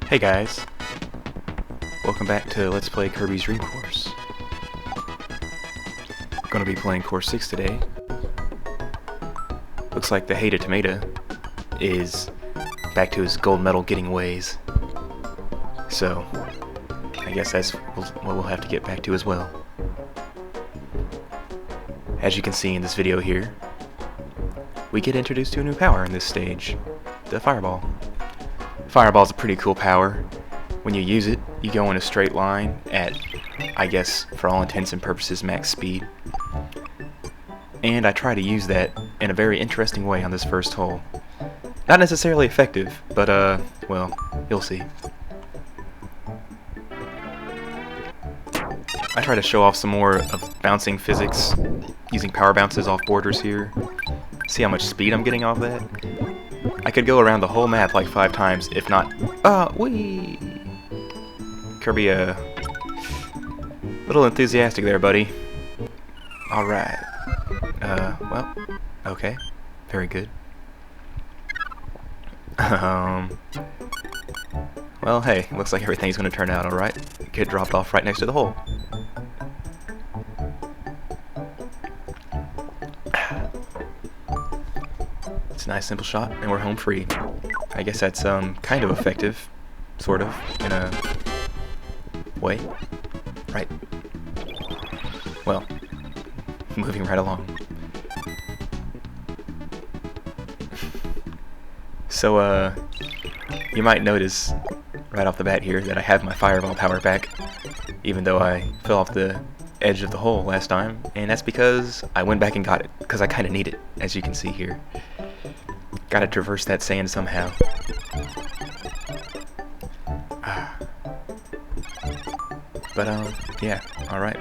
Hey guys, welcome back to Let's Play Kirby's Dream Course. Gonna be playing Course 6 today. Looks like the Hated Tomato is back to his gold medal getting ways. So, I guess that's what we'll have to get back to as well. As you can see in this video here, we get introduced to a new power in this stage, the Fireball. Fireball's a pretty cool power. When you use it, you go in a straight line at, I guess, for all intents and purposes, max speed. And I try to use that in a very interesting way on this first hole. Not necessarily effective, but, well, you'll see. I try to show off some more of bouncing physics, using power bounces off borders here. See how much speed I'm getting off that? I could go around the whole map like 5 times, if not... whee! Kirby, little enthusiastic there, buddy. Alright. Well, okay. Very good. Well, hey, looks like everything's gonna turn out alright. Get dropped off right next to the hole. It's a nice simple shot, and we're home free. I guess that's kind of effective, sort of, in a way, right? Well, moving right along. So, you might notice right off the bat here that I have my Fireball power back, even though I fell off the edge of the hole last time, and that's because I went back and got it, because I kind of need it, as you can see here. Gotta traverse that sand somehow. But, yeah, alright.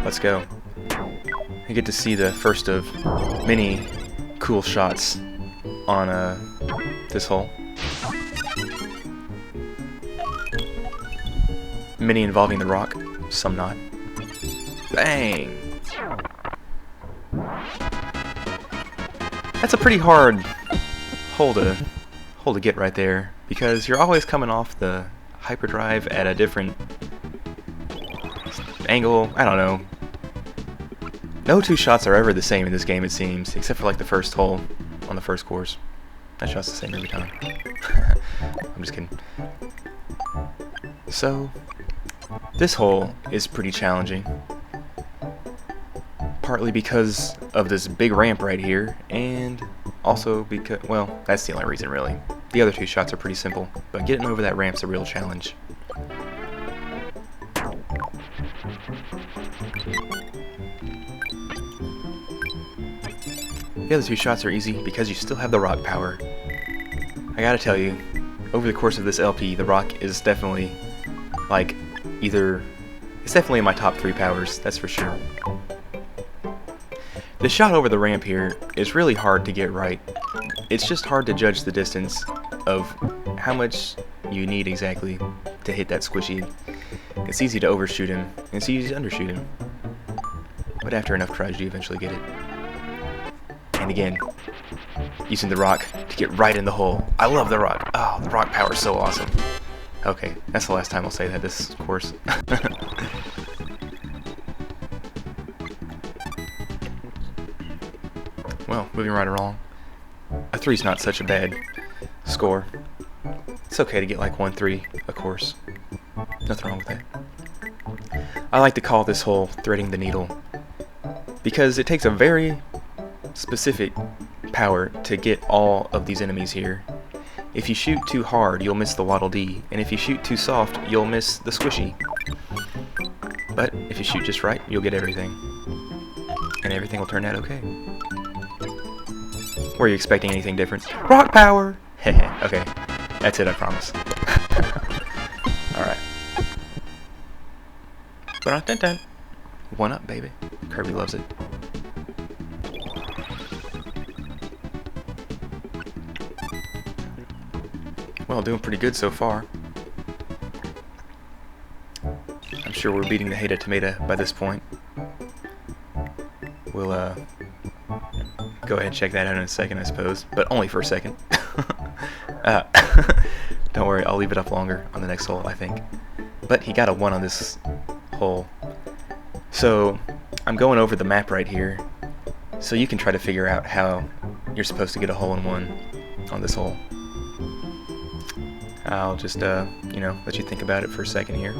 Let's go. I get to see the first of many cool shots on, this hole. Many involving the rock, some not. Bang! That's a pretty hard hole to get right there, because you're always coming off the hyperdrive at a different angle. I don't know. No two shots are ever the same in this game, it seems, except for like the first hole on the first course. That shot's the same every time. I'm just kidding. So, this hole is pretty challenging. Partly because of this big ramp right here, and also because, well, that's the only reason really. The other two shots are pretty simple, but getting over that ramp's a real challenge. The other two shots are easy because you still have the rock power. I gotta tell you, over the course of this LP, the rock is definitely, like, it's definitely in my top 3 powers, that's for sure. The shot over the ramp here is really hard to get right. It's just hard to judge the distance of how much you need exactly to hit that squishy. It's easy to overshoot him, and it's easy to undershoot him. But after enough tries, you eventually get it. And again, using the rock to get right in the hole. I love the rock. Oh, the rock power is so awesome. Okay, that's the last time I'll say that this course. Well, moving right along. A 3's not such a bad score. It's okay to get like 1-3 a course. Nothing wrong with that. I like to call this hole threading the needle, because it takes a very specific power to get all of these enemies here. If you shoot too hard, you'll miss the Waddle Dee, and if you shoot too soft, you'll miss the squishy. But if you shoot just right, you'll get everything. And everything will turn out okay. Were you expecting anything different? Rock power! Heh, okay. That's it, I promise. Alright. Ba-dun-dun-dun. 1 up, baby. Kirby loves it. Well, doing pretty good so far. I'm sure we're beating the Hated Tomato by this point. We'll, go ahead and check that out in a second, I suppose. But only for a second. Don't worry, I'll leave it up longer on the next hole, I think. But he got a 1 on this hole. So I'm going over the map right here, so you can try to figure out how you're supposed to get a hole in 1 on this hole. I'll just, you know, let you think about it for a second here.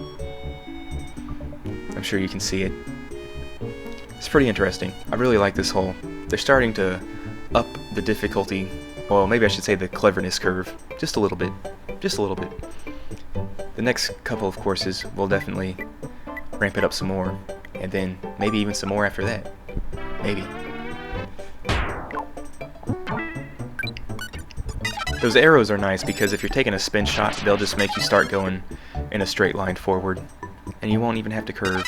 I'm sure you can see it. It's pretty interesting. I really like this hole. They're starting to up the difficulty, well, maybe I should say the cleverness curve, just a little bit. Just a little bit. The next couple of courses will definitely ramp it up some more, and then maybe even some more after that. Maybe. Those arrows are nice because if you're taking a spin shot, they'll just make you start going in a straight line forward, and you won't even have to curve,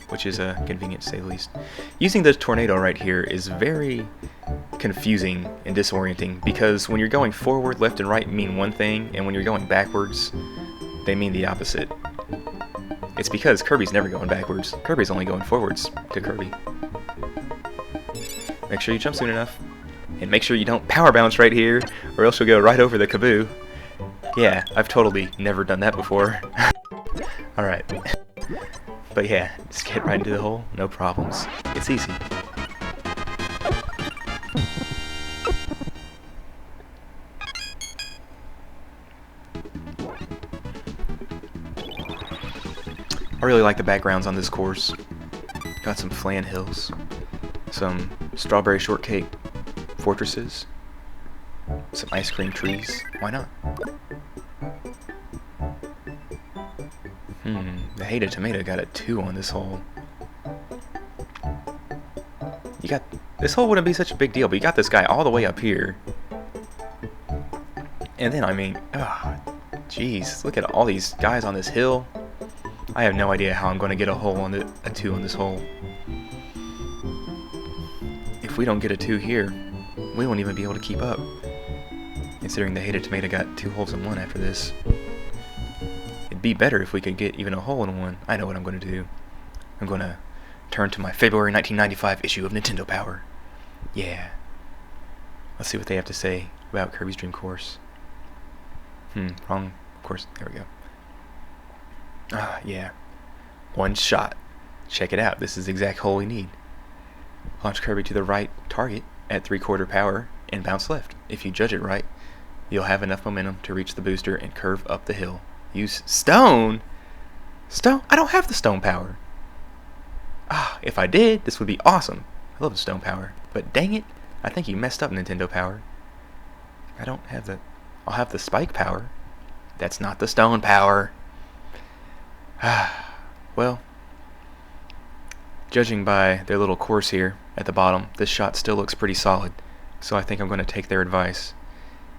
which is convenient to say the least. Using the tornado right here is very confusing and disorienting because when you're going forward, left and right mean one thing, and when you're going backwards, they mean the opposite. It's because Kirby's never going backwards. Kirby's only going forwards to Kirby. Make sure you jump soon enough. And make sure you don't power bounce right here, or else you'll go right over the kaboo. Yeah, I've totally never done that before. Alright. But yeah, just get right into the hole, no problems. It's easy. I really like the backgrounds on this course. Got some flan hills, some strawberry shortcake fortresses, some ice cream trees. Why not? The hated tomato got a 2 on this hole. You got this hole wouldn't be such a big deal, but you got this guy all the way up here. And then I mean, jeez, look at all these guys on this hill. I have no idea how I'm going to get a hole on a 2 on this hole. If we don't get a 2 here, we won't even be able to keep up. Considering the hated tomato got 2 holes in 1 after this. It'd be better if we could get even a hole in 1. I know what I'm going to do. I'm going to turn to my February 1995 issue of Nintendo Power. Yeah. Let's see what they have to say about Kirby's Dream Course. Wrong course. There we go. Yeah. 1 shot. Check it out. This is the exact hole we need. Launch Kirby to the right target at 3/4 power and bounce left. If you judge it right, you'll have enough momentum to reach the booster and curve up the hill. Use stone? Stone? I don't have the stone power. If I did, this would be awesome. I love the stone power. But dang it, I think you messed up, Nintendo Power. I don't have the... I'll have the spike power. That's not the stone power. Well, judging by their little course here at the bottom, this shot still looks pretty solid. So I think I'm going to take their advice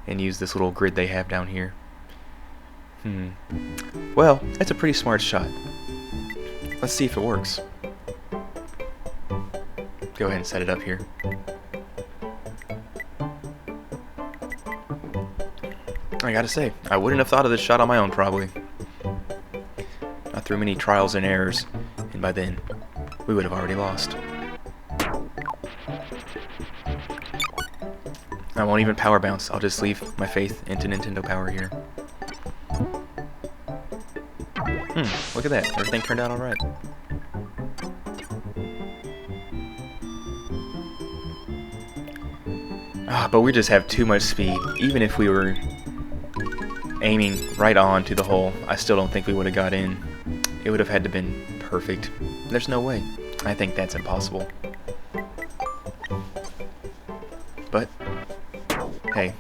and use this little grid they have down here. Well, that's a pretty smart shot. Let's see if it works. Go ahead and set it up here. I gotta say, I wouldn't have thought of this shot on my own, probably. Not through many trials and errors, and by then, we would have already lost. I won't even power bounce. I'll just leave my faith into Nintendo Power here. Look at that. Everything turned out alright. But we just have too much speed. Even if we were aiming right on to the hole, I still don't think we would have got in. It would have had to been perfect. There's no way. I think that's impossible. But, hey,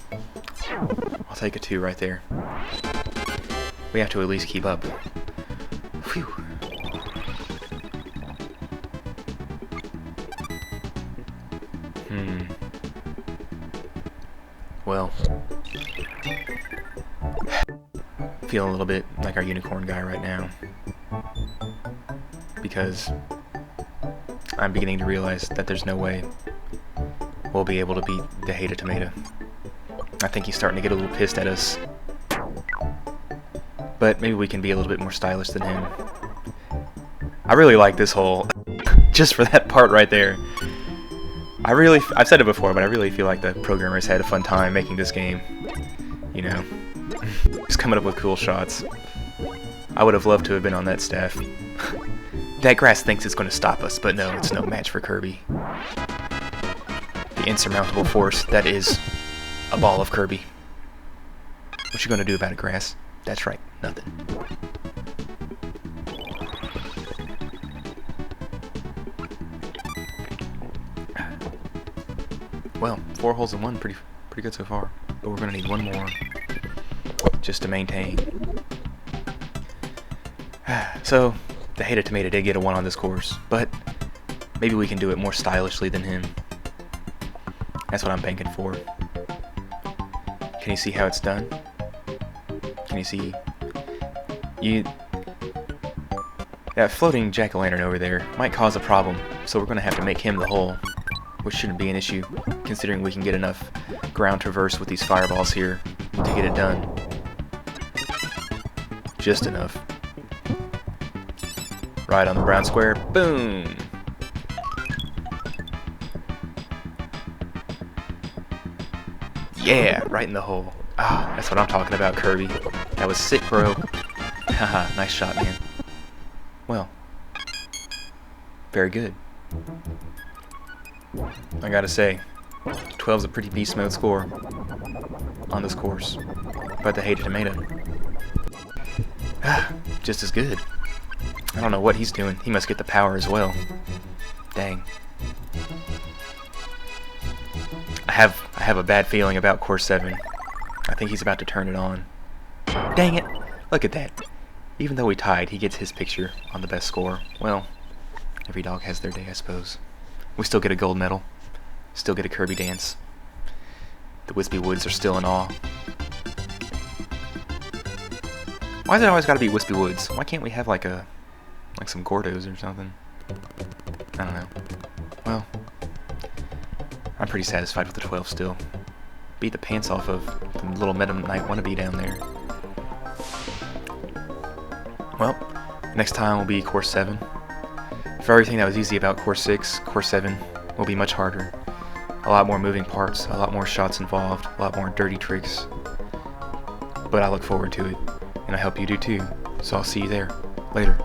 I'll take a 2 right there. We have to at least keep up. Phew. Well, feeling a little bit like our unicorn guy right now, because I'm beginning to realize that there's no way we'll be able to beat the hated tomato. I think he's starting to get a little pissed at us, but maybe we can be a little bit more stylish than him. I really like this hole, just for that part right there. I've said it before, but I really feel like the programmers had a fun time making this game, you know. Just coming up with cool shots. I would have loved to have been on that staff. That grass thinks it's going to stop us, but no, it's no match for Kirby. The insurmountable force that is a ball of Kirby. What you going to do about it, grass? That's right, nothing. Well, 4 holes in 1, pretty good so far. But we're going to need 1 more just to maintain. So, the hated tomato did get a 1 on this course, but maybe we can do it more stylishly than him. That's what I'm banking for. Can you see how it's done? Can you see? That floating jack-o'-lantern over there might cause a problem, so we're going to have to make him the hole, which shouldn't be an issue, considering we can get enough ground traverse with these fireballs here to get it done. Just enough. Right on the brown square. Boom! Yeah, right in the hole. Ah, that's what I'm talking about, Kirby. That was sick, bro. Haha, nice shot, man. Well, very good. I gotta say, 12's a pretty beast mode score on this course. But the hated tomato, just as good. I don't know what he's doing. He must get the power as well. Dang. I have a bad feeling about course 7. I think he's about to turn it on. Dang it! Look at that. Even though we tied, he gets his picture on the best score. Well, every dog has their day, I suppose. We still get a gold medal. Still get a Kirby dance. The Wispy Woods are still in awe. Why's it always gotta be Wispy Woods? Why can't we have like some Gordos or something? I don't know. Well, I'm pretty satisfied with the 12 still. Beat the pants off of the little Meta Knight wannabe down there. Well, next time will be course 7. For everything that was easy about course 6, course 7 will be much harder. A lot more moving parts, a lot more shots involved, a lot more dirty tricks. But I look forward to it, and I hope you do too. So I'll see you there. Later.